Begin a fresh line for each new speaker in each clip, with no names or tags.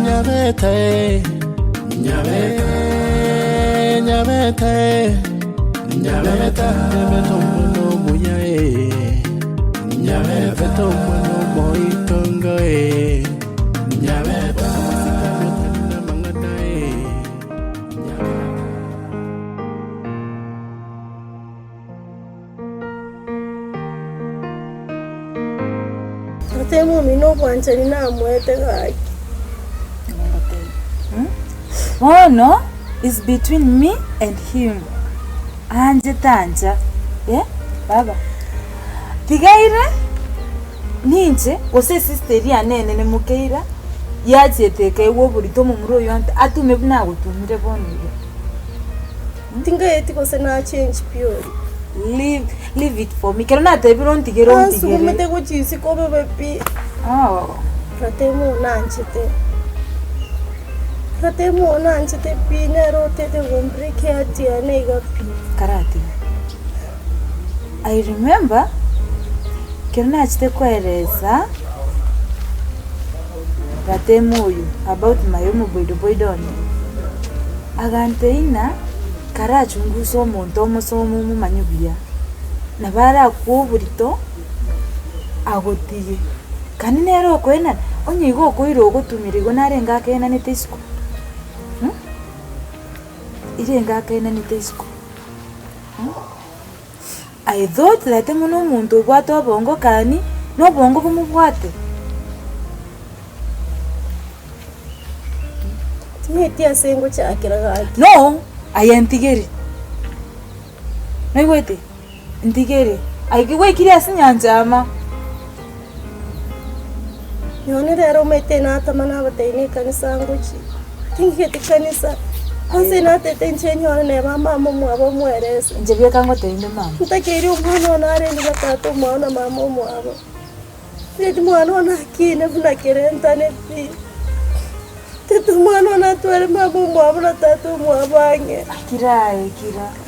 Nyabeta, Nyabeta, Nyabeta, no muya, Nyabeta, no moitongo, Nyabeta,
Temo mino kwanchani na mwete gaki.
Oh no, it's between me and him. Anje tanja. Yeah, baba. Tigaire ninje ose sisteri anene ne mukeira yaje teke wo burito mu muro yonte atume bina gutumire bonire.
Tinga yeti kose na change pure.
Leave it for me. Kero na tebiron tigero tigere.
Sumete ko chisi ko bepi.
Oh.
Pratemo nanchete pina rote de gombre ke atia nega pi.
Karate. I remember kero na chite kwereza pratemo you about my own boydo ni. Aganteina kara chunguso monto mosomo mu manyubia na bara kuburito agotiye kanine ro kwena onye go koiro gotumire go narenga kena ne tesco irenga kena ne tesco I thought that muno muntu bwato bongo kani no bongo kumubwate
Timetia sengo cha akiraga.
No, ayantigeri. Naiwete. Ntigeri. Aikiwe kiri asinyanja ama.
Yone rero mete na tamana batene kanisa ngochi. Tingete kanisa. Anse na tete nchenyo ne mama mu abo mwerese.
Njebye kango teinde mama.
Ntakeri umwana na rendi batato mwana mama mu abo. Neti mwana na kine buna kerenta ne pi. Tetu mwana na tuere mabu mwabu na tatu mwabanye.
Kira.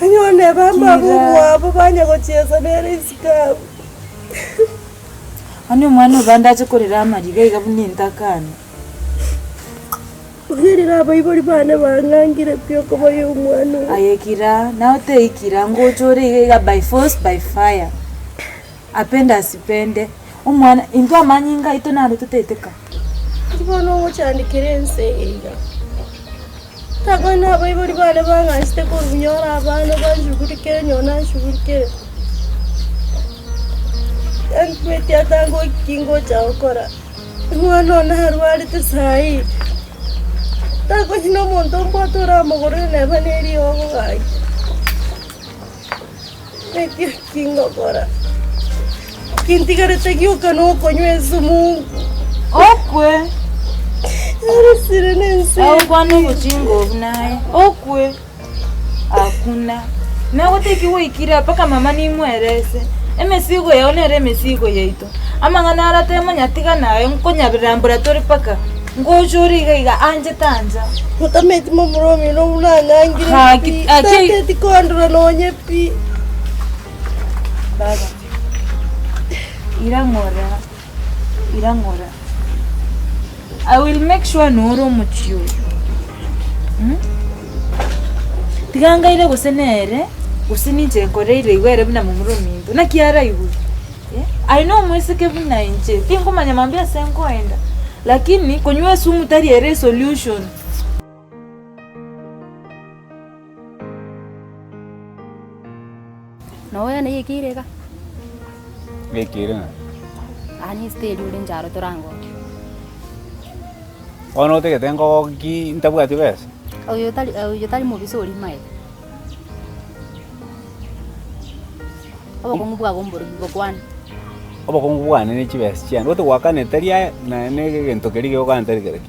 Anyone bamba mwabu banya gocheza nere isikabu.
Ani mwana banda chukurira amariga igabuni ntakani.
Ugirira bayibori bana bangangire pyo ko bayo mwana.
Ayekira na ote ikira ngochore iga by force by fire. Apenda asipende. Umwana into amanyinga ito naro tuteteka.
Kibono muchandikire nseiga. Tagona bayibori bana bangashite ko bunyora abana banjugurike nyona shugurike. Ankwete atango kingo chaokora. Mwana na harwari tsai. Tago hino monto mbotora mogore ne baneri ogai. Meti kingo kora. Kintigare tegio kano konywezu Mungu.
Okwe.
Sirenense.
Au kwano kuchingo naye. Okwe. Akuna. Na wote kiwe ikira paka mama ni mwerese. Emesigo ya onere emesigo yeito. Amangana aratemo nyatiga nayo nkonya laboratory paka. Ngojuri ga anje tanja.
Mutameti momuromi no unangangire.
Ha
ati kondro no nyepi.
Baba. Irangora. I will make sure no muchiyo. Tiganga ile gusenere, gusinije koreire igwere bina mumurumindo. Nakiara ibu. I know mweseke bina inje. Tingo manyamambia sengo enda. Lakini kunywa sumu tari ere solution.
No ya ne kirega.
Gekira.
Ani stage ule njaro torango.
Ono te tengo ki ntabwati bes.
Oyo tali mu bisori mai. Obo kumubwa gomboro gokwan.
Obo kongwana ne chibes chian. Oto wakane taria na ne gento kerige okantari kere.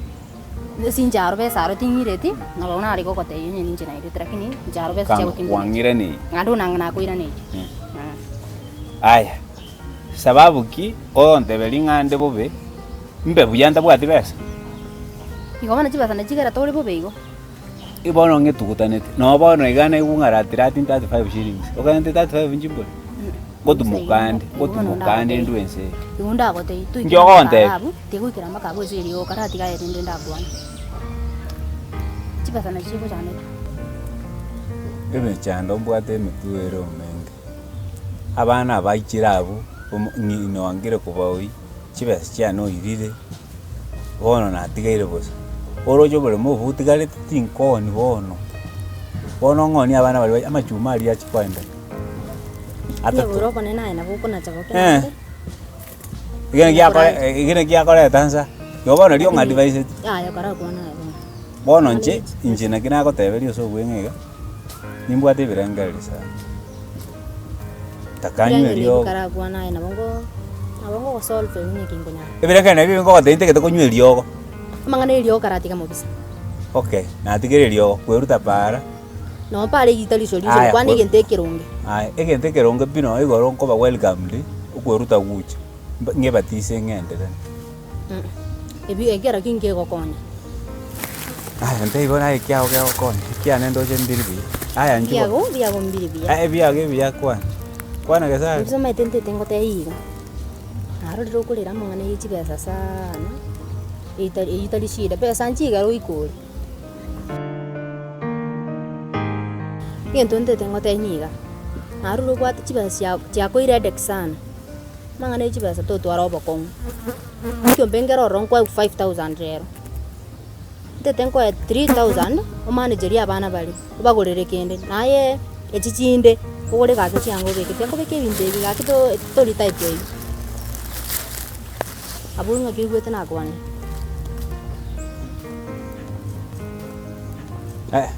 Sin njaro bes aro tingireti. Na lona ari gokote yini ninje na ire trakini njaro bes chabo kimbi.
Wangira ni.
Ngado nangana kuira ni.
Aya. Sababu ki onte belingande bobe. Mbe buyanda bwati bes.
Igomana chibasa na chigara tole bobe igo.
Ibono ngetukutanete. No bono igana igungara 35 shillings. Okante 35 njimbo. Gotumukande nduense.
Igunda gote tu.
Ndio konte.
Tigu kiramba kabo ziri o karati ga yende ndagwana. Chipa sana chiko chane.
Ebe chando mbwate mituero menge. Abana abakirabu ngino angire kubawi. Chipa chano irire. Bono na tigaire bosa. Orojo bole mo butigale tinkoni bono. Bono ngoni abana bali amachuma ali achikwenda.
Ata buro kone na buko na chako kene.
Igene kia kore tanza. Yo bono rio nga device.
Ya kara kuona.
Bono nje na kina ko teberio so gwengega. Nimbwate birangari sa. Takanyu rio.
Kara kuona na bongo solve ni kingonya.
Ebiranga na bibi ngo tente ke to kunyu rio.
Mangana rio karati kama bisa.
Okay, na tigere rio kweruta para.
No pare gitali solution kwani gente kironge.
Egente keronge bino igoro nko ba welcome li ukweruta guchi. Ngebatise ngende then.
Ebi egera kinge gokonya.
Ante ibona ikiao ke gokonya. Kia nendo je mbiribi. Njuko.
Biago mbiribi.
Bia kwa. Kwana gesa.
Nsoma tente tengo te higa. Aro ro kulira mangana yichi pesa sana. Itali shida pesa nchiga ro ikuri. Ngentonte tengo te niga. Aro ro kwati chipesa ya ko ire sana. Mangana yichi pesa to twara obokong. Kyo bengero ronko 5000 rero. Tengo 3000 o manager ya bana bali. Bagorere kende. Naye echichinde ogore gato chango beke tengo beke binde biga to lita ite. Abunga kigwete na kwane.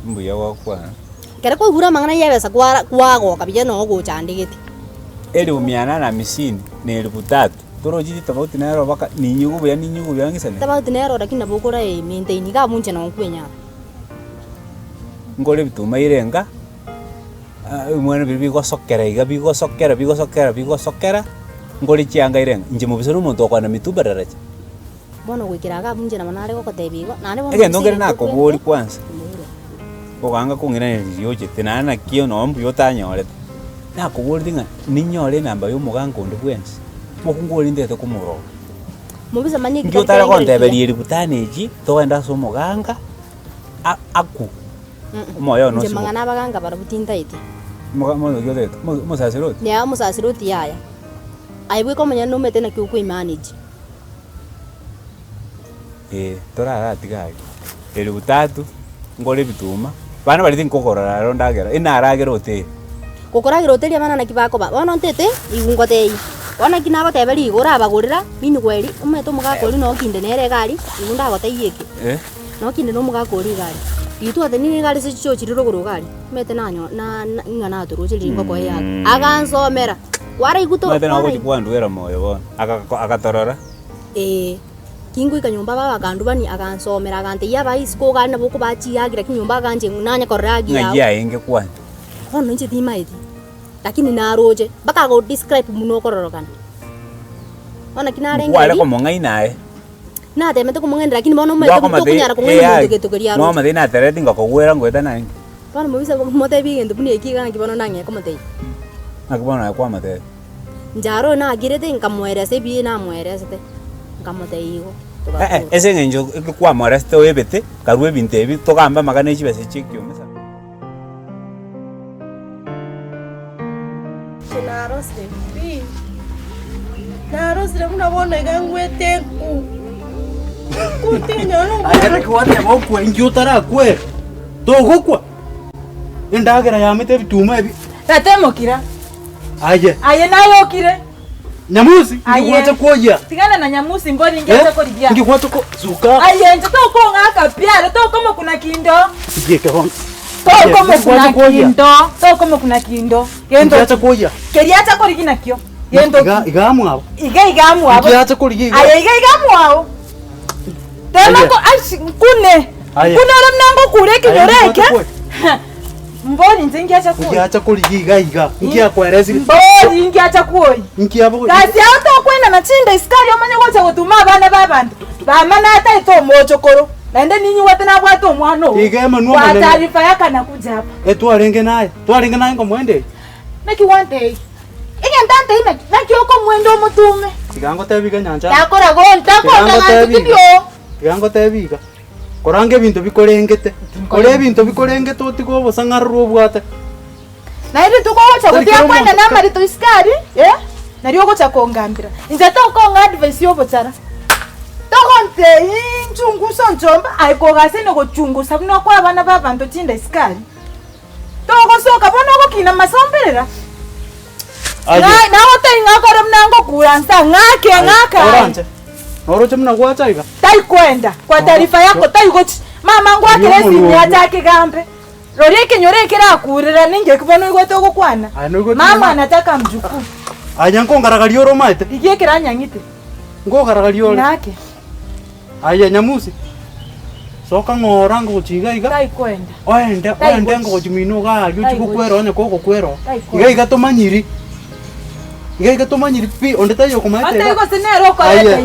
Mbuya wakwa.
Kera ko gura mangana yebesa kwago kabije no go chandegete.
Eri umiana na misini ne 3000. Toro jiti tofauti na ero baka ninyugu bya ngisane.
Tofauti na ero lakini nabokora maintain ga munche na kwenya.
Ngole bituma irenga. Mwana bibi go sokera iga bigo sokera. Ngole chianga irenga. Nje mu bisoro muntu okwana mituba daraje.
Bono gwikira ga munche na manare go tebigo. Nane bono.
Ege ndongere nako bori kwanza. Oganga kungira yoje tenana kio no mbu yotanyore. Nako bori dinga ninyore namba yo muganga onde bwensi. Mokungoli ndete kumuro.
Mubisa manyiki.
Ndio tara konte beli butaneji to enda so muganga aku. Moyo no.
Nje mangana baganga bara butinda ite.
Moyo yodeto. Musasiroti.
Ya musasiroti yaya. Aibwe ko manya no mete na ku manage.
Tora ratigai. Eli butatu ngole bituma. Bana bali thinkokora rondagera. Ina aragera hotel.
Kokoragira hotel ya bana na kibako ba. Wana ntete igungote. Wana kinaba tebeli igora abagurira bini kweli umeto mugakori no kinde nere gari igunda gote yeke no kinde no mugakori gari itu ate nini gari se chicho chiriro goro gari mete nanyo na ngana to roje lingo ko ya agansomera wara iguto
mete na gochi kwandu era moyo bona akatorora
kingu ikanyumba baba kandu bani agansomera agante ya bai sko gari na boko bachi yagira kinyumba ganje nanya koragi ya
ngajia enge kwandu
ono nje timaiti lakini naroje baka go describe muno kororokana ona kinarenge
wale ko monga inae
na temete ko monga lakini bono meto to kunyara ko ngene to keria
no made na tere tinga ko gwera ngweta nange
bana mubisa mote bigende buni ekigana kibono nange ko mate
nakubona kwa mate
njaro na girete nkamwere se bi na mwere sete nkamote igo
ese ngenjo kwa mwere sete webete karwe bintebi to kamba magane chibese chikyo mesa
Narosire munabona igangwete kutinya no
agera kwate moko ingyo tarakwe dogokwa indagera yamite bituma ebi
Tatemokira.
aye
Nayo kire.
Nyamusi ngikwate koja
Tigana na nyamusi mboni ngeza ko libya.
ngikwate ko zuka
Nje to ko ngaka pia to kama kuna kindo.
yeke hon
To kama kuna kindo. To kama kuna kindo. Yendo
ngikwate koja
keriacha ko ligina kyo. Yendo
igamu abo
igamu abo.
ngikwate ko ligi
Igamu abo. Tema ko kune. Kuna mnango kure kinyoreke. Mboni nzingiacha kuoi.
ngiacha ko ligi iga ngiakwerezi
Mboni ngiacha kuoi.
ngiabo
Kasi auto kwenda na chinda iskari omanye gocha gutuma abana babandi. Bamana hata ito mochokoro. Naende ninyi wote na bwato omwana.
Igema nuwa
Kwa taarifa yaka nakuja hapa.
twarenge naye ngo mwende
Naki one day. Ige ndante ime naki oko mwendo mutume.
Tigango tebika nyanja.
Yakora gonta konda ngantibyo.
Tigango tebika. Korange bintu bikorengete. Kore bintu bikorengete otiko bosangarro bwate.
Na ile tukocha kutia kwenda na marito iskari, na rio gocha kongambira. Inza to konga advice yo bochara. Tokonte inchunguso njomba ayikogase no gochungusa kuno kwa abana babantu tinda iskari. Toko soka bona gokina masomberera. Na wote ingakora mnango kuransa ngaka.
Oranje. Noroche mna kwacha iga.
Tai kwenda kwa taarifa yako tai gochi. Mama ngwa kiresi ni atake gambe. Roreke nyorekera kurira ninge kibono igweto gukwana. Mama anataka mjukuu.
Anyango ngaragari oro maite.
Igie kiranyangite.
Ngo garagari oro.
Nake.
Aya nyamusi. Soka ngora ngo chiga iga.
Tai kwenda.
Oende ngo chimino ga yuchi kukwero ne koko kwero. Iga iga tomanyiri. Iga iga tomanyiri pi onde tayo kumaite.
Ate igo senero kwa iga.